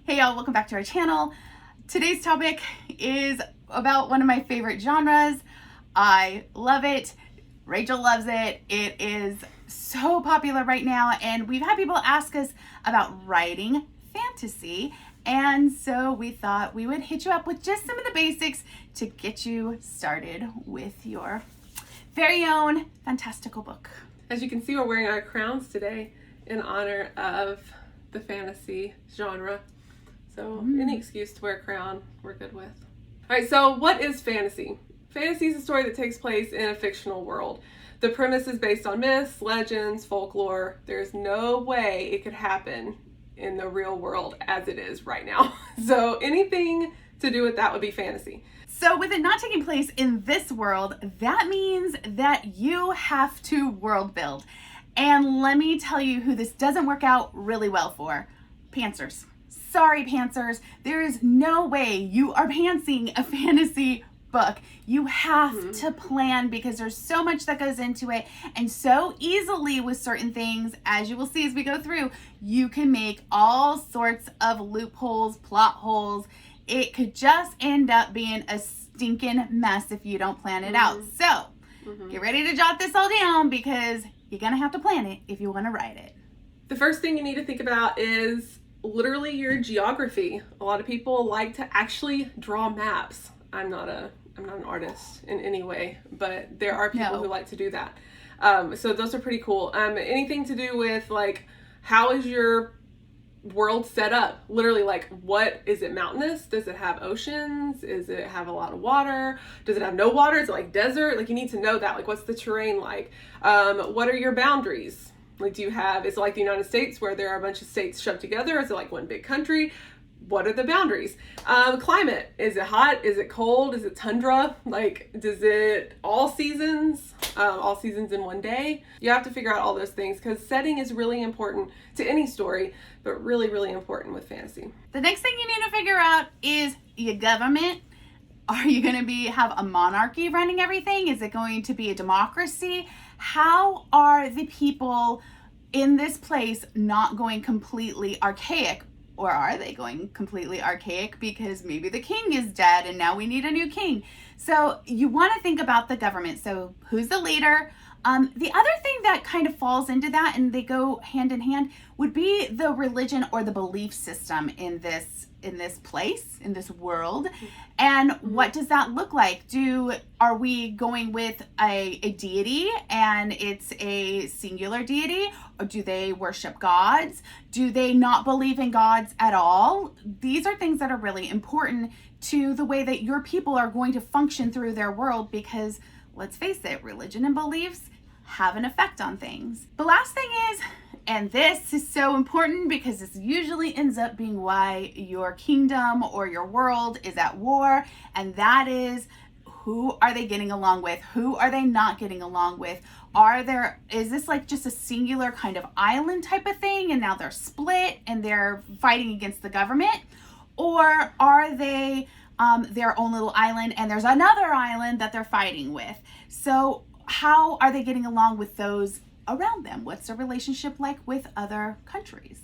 Hey y'all, welcome back to our channel. Today's topic is about one of my favorite genres. I love it. Rachel loves it. It is so popular right now, and we've had people ask us about writing fantasy, and so we thought we would hit you up with just some of the basics to get you started with your very own fantastical book. As you can see, we're wearing our crowns today in honor of the fantasy genre. So any excuse to wear a crown, we're good with. All right, so what is fantasy? Fantasy is a story that takes place in a fictional world. The premise is based on myths, legends, folklore. There's no way it could happen in the real world as it is right now. So anything to do with that would be fantasy. So with it not taking place in this world, that means that you have to world build. And let me tell you who this doesn't work out really well for. Pantsers. Sorry, pantsers. There is no way you are pantsing a fantasy book. You have to plan because there's so much that goes into it, and so easily with certain things, as you will see as we go through, you can make all sorts of loopholes, plot holes. It could just end up being a stinking mess if you don't plan it out. So get ready to jot this all down because you're gonna have to plan it if you want to write it. The first thing you need to think about is literally your geography. A lot of people like to actually draw maps. I'm not an artist in any way, but there are people who like to do that. So those are pretty cool. Anything to do with like, how is your world set up? Literally, like, what is it? Mountainous? Does it have oceans? Does it have a lot of water? Does it have no water? Is it like desert? Like, you need to know that. Like, what's the terrain like? What are your boundaries? Like, is it like the United States where there are a bunch of states shoved together? Is it like one big country? What are the boundaries? Climate. Is it hot? Is it cold? Is it tundra? Like, does it all seasons in one day? You have to figure out all those things because setting is really important to any story, but really, really important with fantasy. The next thing you need to figure out is your government. Are you going to have a monarchy running everything? Is it going to be a democracy? How are the people in this place not going completely archaic? Or are they going completely archaic because maybe the king is dead and now we need a new king? So you want to think about the government. So who's the leader? The other thing that kind of falls into that, and they go hand in hand, would be the religion or the belief system in this place, in this world. And what does that look like? Are we going with a deity and it's a singular deity? Or do they worship gods? Do they not believe in gods at all? These are things that are really important to the way that your people are going to function through their world, because let's face it, religion and beliefs have an effect on things. The last thing is, and this is so important because this usually ends up being why your kingdom or your world is at war, and that is, who are they getting along with? Who are they not getting along with? Is this like just a singular kind of island type of thing and now they're split and they're fighting against the government? Or are they their own little island and there's another island that they're fighting with? So how are they getting along with those around them? What's their relationship like with other countries?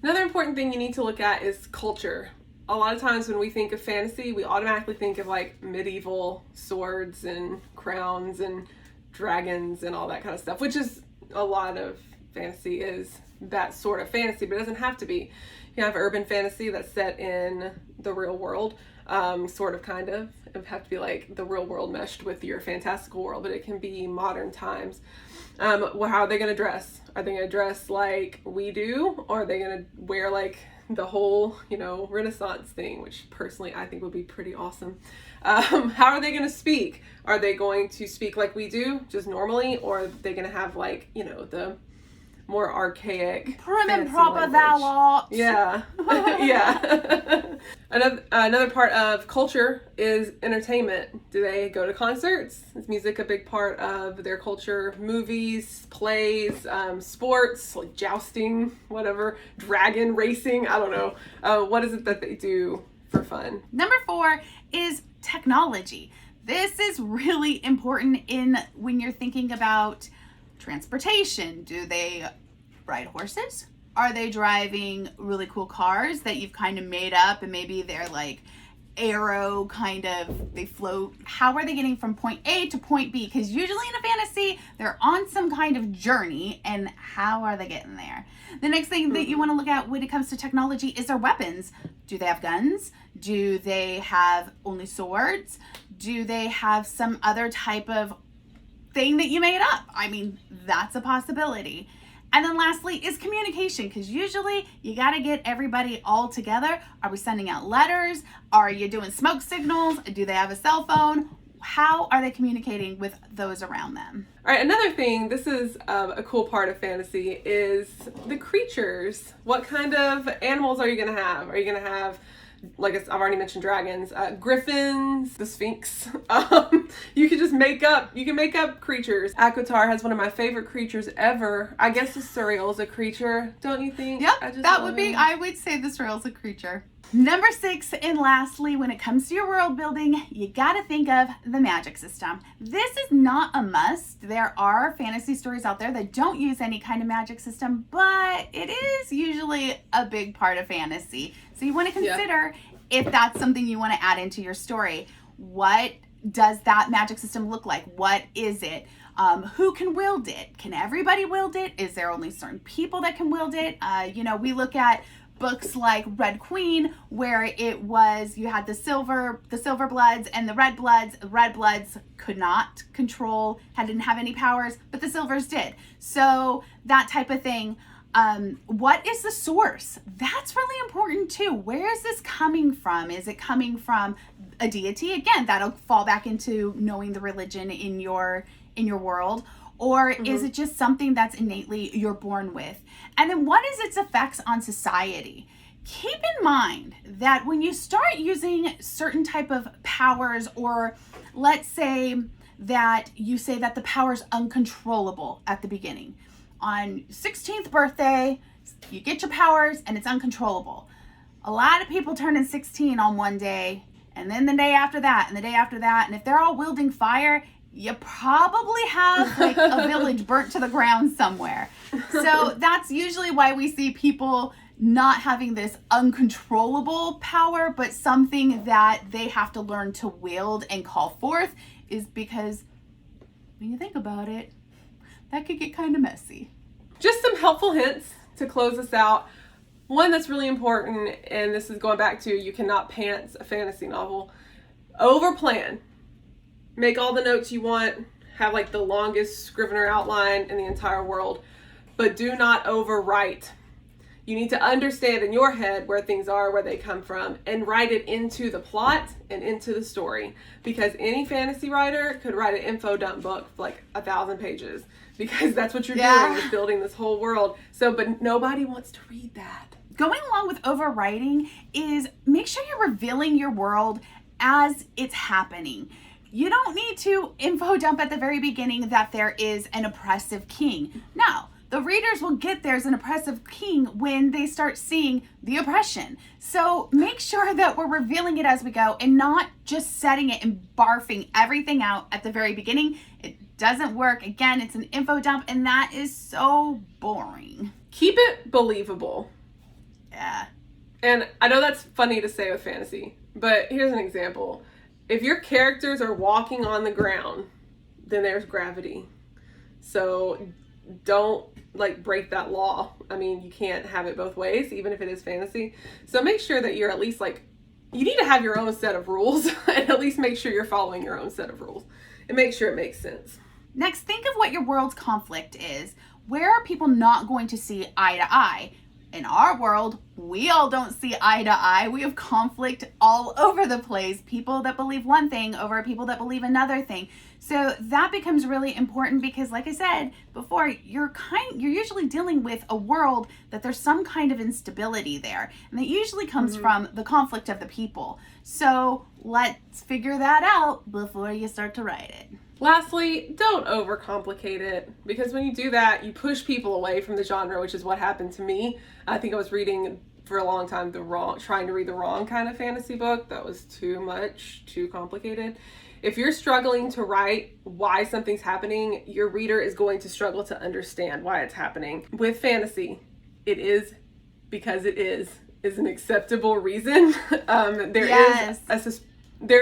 Another important thing you need to look at is culture. A lot of times when we think of fantasy, we automatically think of like medieval swords and crowns and dragons and all that kind of stuff, which is a lot of fantasy is that sort of fantasy, but it doesn't have to be. You have urban fantasy that's set in the real world, sort of, kind of. It would have to be like the real world meshed with your fantastical world, but it can be modern times. How are they going to dress? Are they going to dress like we do? Or are they going to wear like the whole, Renaissance thing, which personally I think would be pretty awesome. How are they going to speak? Are they going to speak like we do, just normally? Or are they going to have like, the more archaic prim and proper thou art. Yeah. Yeah. Another part of culture is entertainment. Do they go to concerts? Is music a big part of their culture? Movies, plays, sports, like jousting, whatever, dragon racing, I don't know. What is it that they do for fun? Number 4 is technology. This is really important when you're thinking about transportation. Do they ride horses? Are they driving really cool cars that you've kind of made up and maybe they're like arrow kind of, they float? How are they getting from point A to point B? Because usually in a fantasy, they're on some kind of journey, and how are they getting there? The next thing that you want to look at when it comes to technology is their weapons. Do they have guns? Do they have only swords? Do they have some other type of thing that you made up? I mean, that's a possibility. And then lastly is communication, because usually you got to get everybody all together. Are we sending out letters? Are you doing smoke signals? Do they have a cell phone? How are they communicating with those around them? All right, another thing, this is a cool part of fantasy, is the creatures. What kind of animals are you going to have? Are you going to have, like I've already mentioned, dragons, griffins, the Sphinx? You can make up creatures. Akatar has one of my favorite creatures ever. I guess the Surreal is a creature, don't you think? Yep, I would say the Surreal's a creature. Number 6, and lastly, when it comes to your world building, you got to think of the magic system. This is not a must. There are fantasy stories out there that don't use any kind of magic system, but it is usually a big part of fantasy. So you want to consider if that's something you want to add into your story. What does that magic system look like? What is it? Who can wield it? Can everybody wield it? Is there only certain people that can wield it? We look at books like Red Queen, where it was, you had the silver bloods and the red bloods. The red bloods could not control, didn't have any powers, but the silvers did. So that type of thing. What is the source? That's really important too. Where is this coming from? Is it coming from a deity? Again, that'll fall back into knowing the religion in your world. Or is it just something that's innately you're born with? And then what is its effects on society? Keep in mind that when you start using certain type of powers, or let's say that you say that the power's uncontrollable at the beginning. On 16th birthday, you get your powers and it's uncontrollable. A lot of people turn in 16 on one day, and then the day after that, and the day after that, and if they're all wielding fire, you probably have like a village burnt to the ground somewhere. So that's usually why we see people not having this uncontrollable power, but something that they have to learn to wield and call forth, is because when you think about it, that could get kind of messy. Just some helpful hints to close us out. One that's really important, and this is going back to you cannot pants a fantasy novel. Overplan. Make all the notes you want, have like the longest Scrivener outline in the entire world, but do not overwrite. You need to understand in your head where things are, where they come from, and write it into the plot and into the story. Because any fantasy writer could write an info dump book for like 1,000 pages, because that's what you're doing, is building this whole world. So, but nobody wants to read that. Going along with overwriting is make sure you're revealing your world as it's happening. You don't need to info dump at the very beginning that there is an oppressive king. No, the readers will get there's an oppressive king when they start seeing the oppression. So make sure that we're revealing it as we go and not just setting it and barfing everything out at the very beginning. It doesn't work. Again, it's an info dump, and that is so boring. Keep it believable. Yeah. And I know that's funny to say with fantasy, but here's an example. If your characters are walking on the ground, then there's gravity. So don't break that law. I mean, you can't have it both ways, even if it is fantasy. So make sure that you're at least you need to have your own set of rules and at least make sure you're following your own set of rules and make sure it makes sense. Next, think of what your world's conflict is. Where are people not going to see eye to eye? In our world, we all don't see eye to eye. We have conflict all over the place. People that believe one thing over people that believe another thing. So that becomes really important because, like I said before, you're usually dealing with a world that there's some kind of instability there. And that usually comes from the conflict of the people. So let's figure that out before you start to write it. Lastly, don't overcomplicate it, because when you do that, you push people away from the genre, which is what happened to me. I think I was reading for a long time trying to read the wrong kind of fantasy book that was too much, too complicated. If you're struggling to write why something's happening, your reader is going to struggle to understand why it's happening. With fantasy, it is because it is an acceptable reason. There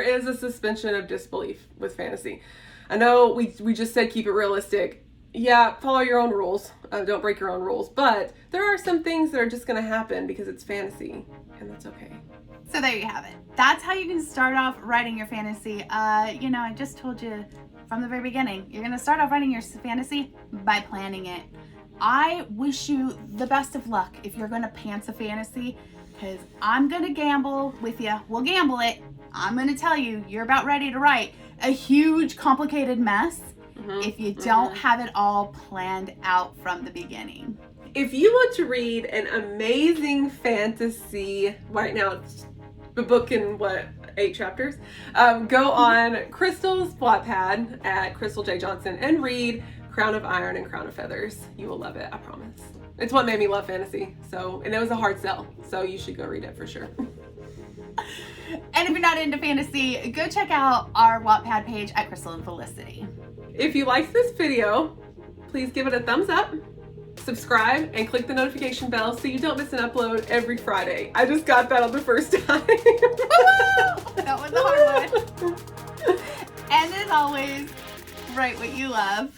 is a suspension of disbelief with fantasy. I know we just said keep it realistic. Yeah, follow your own rules. Don't break your own rules. But there are some things that are just going to happen because it's fantasy, and that's okay. So there you have it. That's how you can start off writing your fantasy. I just told you from the very beginning, you're going to start off writing your fantasy by planning it. I wish you the best of luck if you're going to pants a fantasy, because I'm going to gamble with you. We'll gamble it. I'm going to tell you, you're about ready to write a huge, complicated mess if you don't have it all planned out from the beginning. If you want to read an amazing fantasy, right now it's a book in 8 chapters, go on Crystal's Wattpad at Crystal J. Johnson and read Crown of Iron and Crown of Feathers. You will love it, I promise. It's what made me love fantasy. And it was a hard sell, so you should go read it for sure. And if you're not into fantasy, go check out our Wattpad page at Crystal and Felicity. If you liked this video, please give it a thumbs up, subscribe, and click the notification bell so you don't miss an upload every Friday. I just got that on the first time. That was a hard one. And as always, write what you love.